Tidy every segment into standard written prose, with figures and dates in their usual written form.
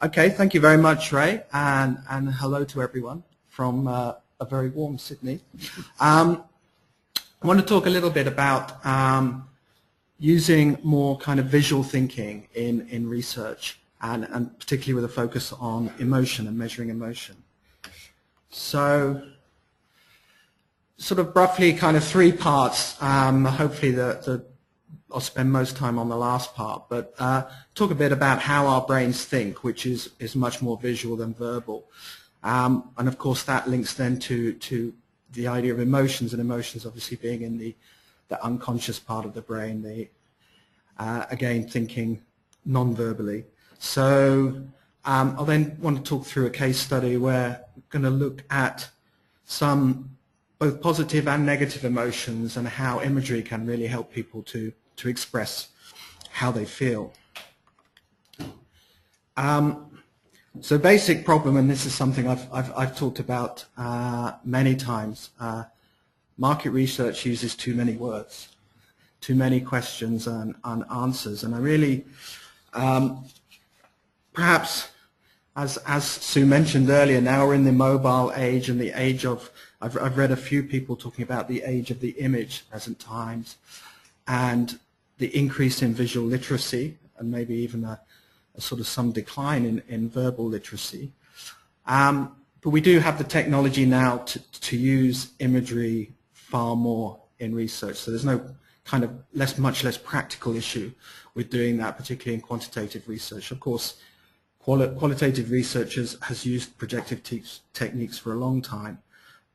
Okay, thank you very much, Ray, and hello to everyone from a very warm Sydney. I want to talk a little bit about using more kind of visual thinking in research, and particularly with a focus on emotion and measuring emotion. So, sort of roughly kind of three parts. Hopefully I'll spend most time on the last part, but talk a bit about how our brains think, which is much more visual than verbal. And of course that links then to the idea of emotions, and emotions obviously being in the unconscious part of the brain, again thinking non-verbally. So I'll then want to talk through a case study where we're going to look at some both positive and negative emotions and how imagery can really help people to express how they feel. So basic problem, and this is something I've talked about many times, market research uses too many words, too many questions and answers, and I really, perhaps as Sue mentioned earlier, now we're in the mobile age and the age of, I've read a few people talking about the age of the image present times, and the increase in visual literacy, and maybe even a sort of some decline in verbal literacy. But we do have the technology now to use imagery far more in research, so there's no kind of much less practical issue with doing that, particularly in quantitative research. Of course, qualitative research has used projective techniques for a long time,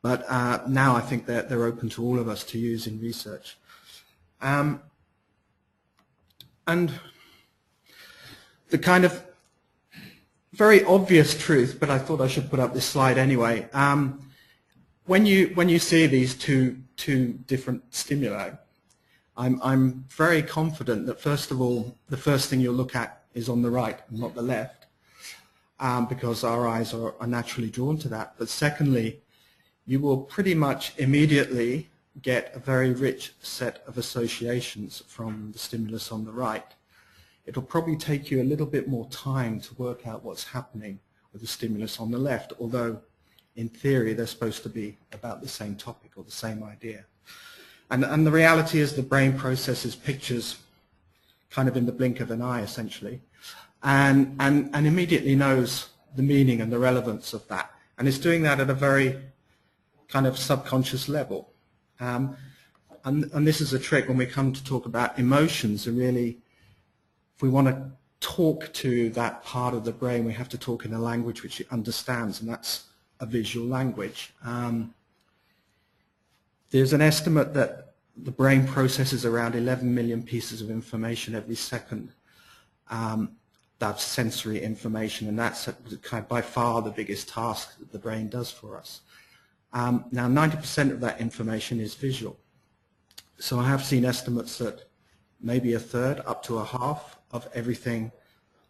but now I think that they're open to all of us to use in research. And the kind of very obvious truth, but I thought I should put up this slide anyway. When you see these two different stimuli, I'm very confident that first of all, the first thing you'll look at is on the right and not the left, because our eyes are naturally drawn to that. But secondly, you will pretty much immediately get a very rich set of associations from the stimulus on the right. It'll probably take you a little bit more time to work out what's happening with the stimulus on the left, although in theory they're supposed to be about the same topic or the same idea. And the reality is the brain processes pictures kind of in the blink of an eye, essentially, and immediately knows the meaning and the relevance of that. And it's doing that at a very kind of subconscious level. And this is a trick when we come to talk about emotions, and really, if we want to talk to that part of the brain, we have to talk in a language which it understands, and that's a visual language. There's an estimate that the brain processes around 11 million pieces of information every second. That's sensory information, and that's kind of by far the biggest task that the brain does for us. Now 90% of that information is visual. So I have seen estimates that maybe a third up to a half of everything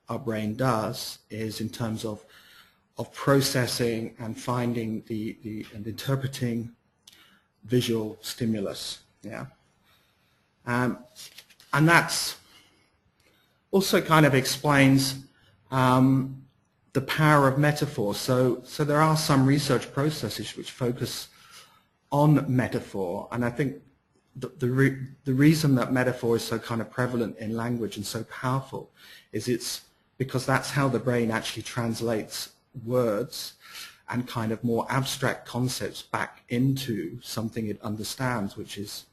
our brain does is in terms of processing and finding and interpreting visual stimulus. Yeah, and that's also kind of explains the power of metaphor. So there are some research processes which focus on metaphor, and I think the reason that metaphor is so kind of prevalent in language and so powerful is it's because that's how the brain actually translates words and kind of more abstract concepts back into something it understands, which is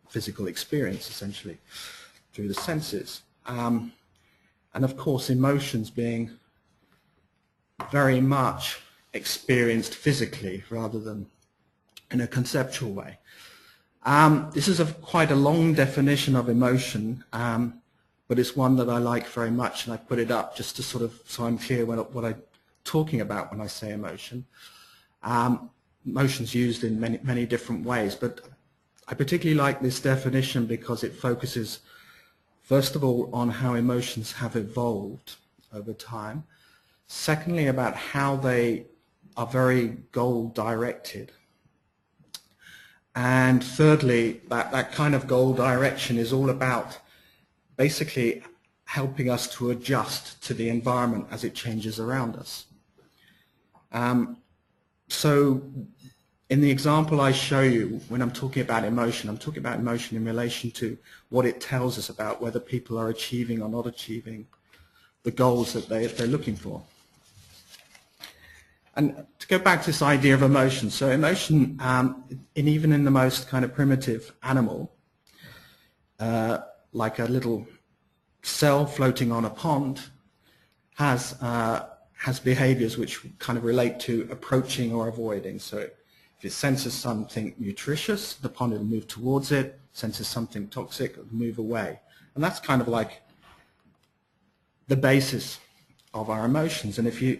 physical experience, essentially, through the senses. And of course, emotions being very much experienced physically rather than in a conceptual way. This is quite a long definition of emotion, but it's one that I like very much, and I put it up just to sort of, so I'm clear what I'm talking about when I say emotion. Emotion's used in many different ways, but I particularly like this definition because it focuses, first of all, on how emotions have evolved over time. Secondly, about how they are very goal-directed. And thirdly, that kind of goal direction is all about basically helping us to adjust to the environment as it changes around us. So in the example I show you, when I'm talking about emotion, I'm talking about emotion in relation to what it tells us about whether people are achieving or not achieving the goals that they're looking for. And to go back to this idea of emotion, so emotion, even in the most kind of primitive animal, like a little cell floating on a pond, has behaviors which kind of relate to approaching or avoiding. So if it senses something nutritious, the pond will move towards it. Senses something toxic, it will move away. And that's kind of like the basis of our emotions. And if you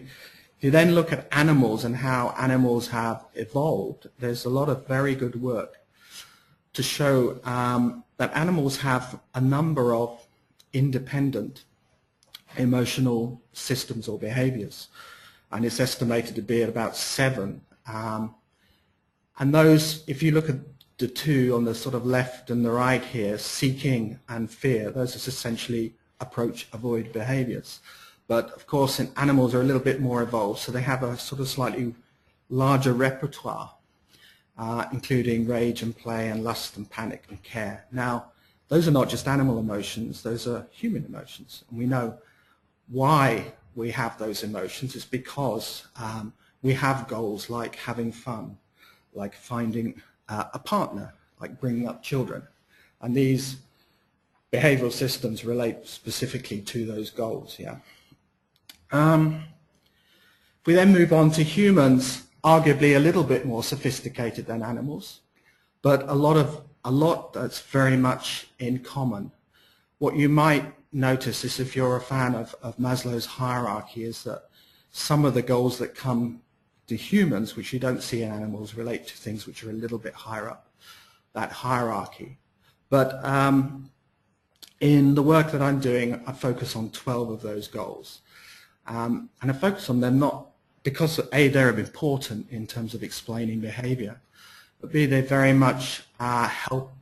then look at animals and how animals have evolved, there's a lot of very good work to show that animals have a number of independent emotional systems or behaviors, and it's estimated to be at about 7. And those, if you look at the two on the sort of left and the right here, seeking and fear, those are essentially approach, avoid behaviors. But of course, in animals are a little bit more evolved, so they have a sort of slightly larger repertoire, including rage and play and lust and panic and care. Now, those are not just animal emotions, those are human emotions. And we know why we have those emotions. It's because we have goals like having fun, like finding a partner, like bringing up children. And these behavioral systems relate specifically to those goals. Yeah. If we then move on to humans, arguably a little bit more sophisticated than animals, but a lot that's very much in common. What you might notice is, if you're a fan of Maslow's hierarchy, is that some of the goals that come to humans, which you don't see in animals, relate to things which are a little bit higher up that hierarchy. But in the work that I'm doing, I focus on 12 of those goals. And I focus on them not because A, they're important in terms of explaining behavior, but B, they very much help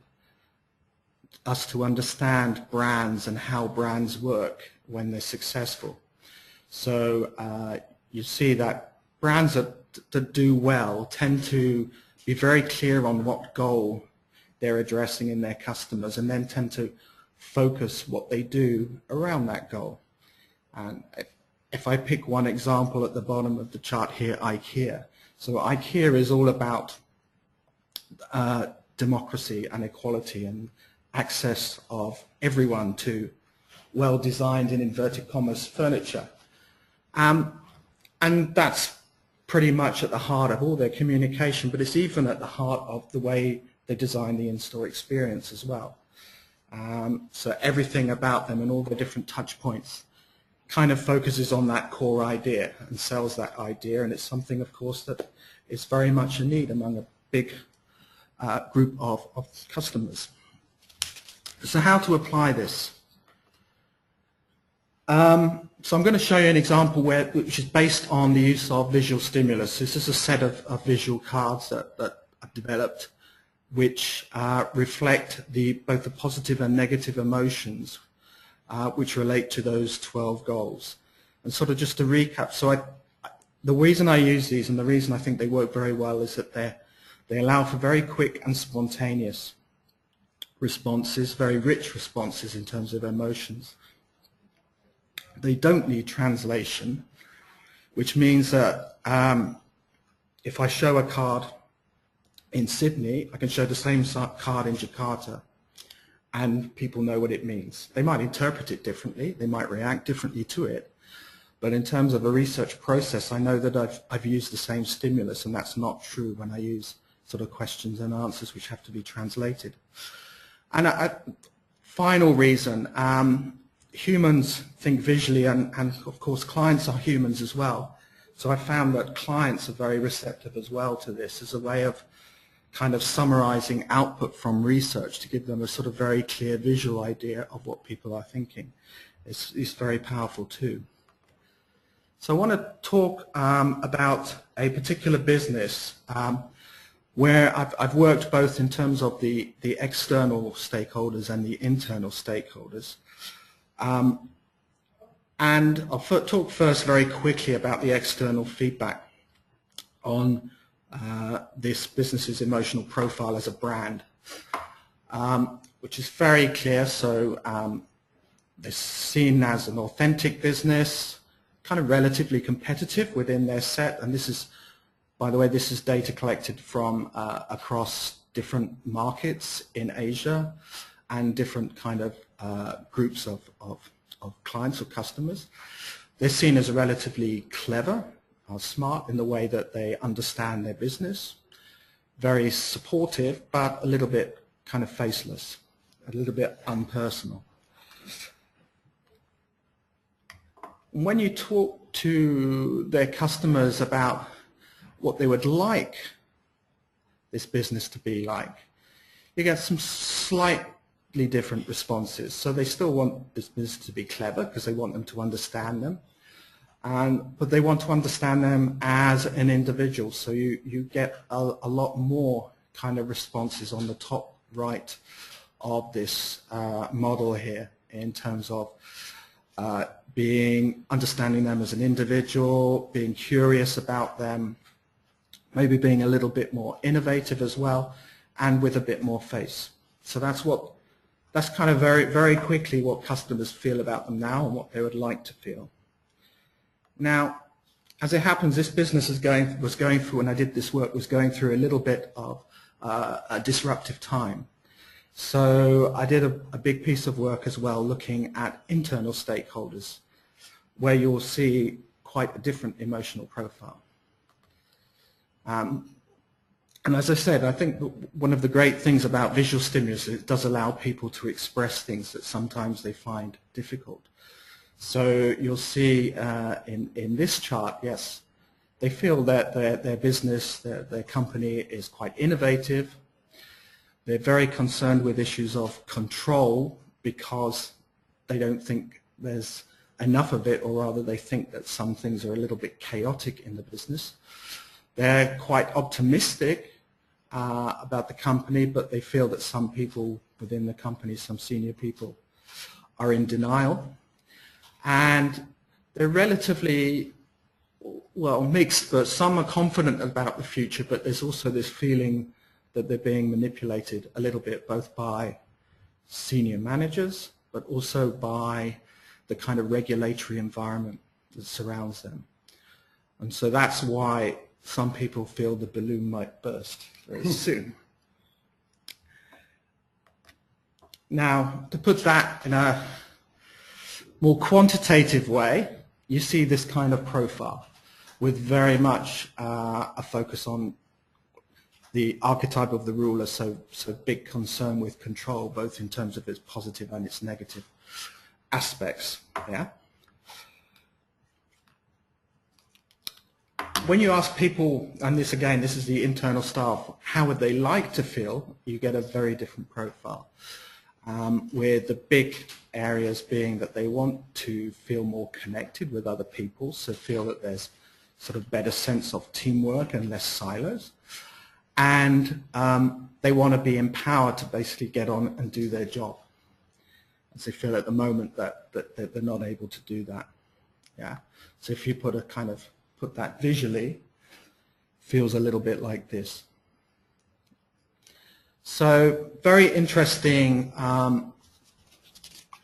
us to understand brands and how brands work when they're successful. So you see that brands that do well tend to be very clear on what goal they're addressing in their customers, and then tend to focus what they do around that goal. And if I pick one example at the bottom of the chart here, IKEA. So IKEA is all about democracy and equality and access of everyone to well-designed, in inverted commas, furniture. And that's pretty much at the heart of all their communication, but it's even at the heart of the way they design the in-store experience as well. So everything about them and all the different touch points kind of focuses on that core idea and sells that idea, and it's something, of course, that is very much a need among a big group of customers. So how to apply this? So I'm going to show you an example which is based on the use of visual stimulus. This is a set of visual cards that I've developed, which reflect both the positive and negative emotions which relate to those 12 goals. And sort of just to recap, so the reason I use these and the reason I think they work very well is that they allow for very quick and spontaneous responses, very rich responses in terms of emotions. They don't need translation, which means that if I show a card in Sydney, I can show the same card in Jakarta, and people know what it means. They might interpret it differently, they might react differently to it, but in terms of a research process, I know that I've used the same stimulus, and that's not true when I use sort of questions and answers which have to be translated. And a final reason, humans think visually, and of course clients are humans as well. So I found that clients are very receptive as well to this as a way of kind of summarizing output from research to give them a sort of very clear visual idea of what people are thinking. It's very powerful too. So I want to talk about a particular business where I've worked both in terms of the external stakeholders and the internal stakeholders. And I'll talk first very quickly about the external feedback on this business's emotional profile as a brand, which is very clear. So they're seen as an authentic business, kind of relatively competitive within their set. And this is, by the way, this is data collected from across different markets in Asia and different kind of groups of clients or customers. They're seen as relatively clever or smart in the way that they understand their business, very supportive, but a little bit kind of faceless, a little bit unpersonal. When you talk to their customers about what they would like this business to be like, you get some slightly different responses. So they still want this business to be clever because they want them to understand them, but they want to understand them as an individual. So you get a lot more kind of responses on the top right of this model here in terms of understanding them as an individual, being curious about them, maybe being a little bit more innovative as well, and with a bit more face. So that's kind of very quickly what customers feel about them now and what they would like to feel. Now, as it happens, this business was going through, when I did this work, was going through a little bit of a disruptive time. So I did a big piece of work as well looking at internal stakeholders, where you'll see quite a different emotional profile. And as I said, I think one of the great things about visual stimulus is it does allow people to express things that sometimes they find difficult. So you'll see in this chart, yes, they feel that their business, their company is quite innovative. They're very concerned with issues of control because they don't think there's enough of it, or rather they think that some things are a little bit chaotic in the business. They're quite optimistic about the company, but they feel that some people within the company, some senior people, are in denial. And they're relatively, well, mixed, but some are confident about the future, but there's also this feeling that they're being manipulated a little bit, both by senior managers, but also by the kind of regulatory environment that surrounds them. And so that's why some people feel the balloon might burst very soon. Now, to put that in a more quantitative way, you see this kind of profile with very much a focus on the archetype of the ruler, so big concern with control, both in terms of its positive and its negative aspects. Yeah. When you ask people, and this again, this is the internal staff, how would they like to feel, you get a very different profile. With the big areas being that they want to feel more connected with other people, so feel that there's sort of better sense of teamwork and less silos. And they want to be empowered to basically get on and do their job, as they feel at the moment that they're not able to do that. Yeah. So if you put that visually, feels a little bit like this. So very interesting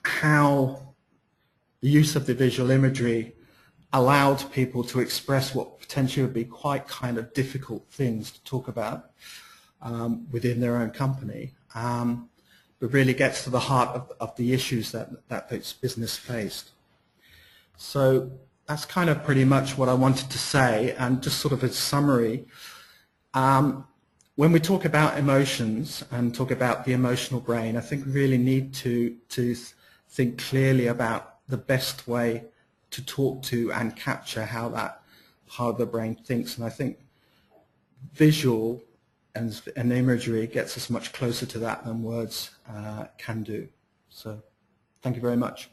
how the use of the visual imagery allowed people to express what potentially would be quite kind of difficult things to talk about within their own company, but really gets to the heart of the issues that this business faced. So that's kind of pretty much what I wanted to say, and just sort of a summary. When we talk about emotions and talk about the emotional brain, I think we really need to think clearly about the best way to talk to and capture how that part of the brain thinks. And I think visual and imagery gets us much closer to that than words can do. So thank you very much.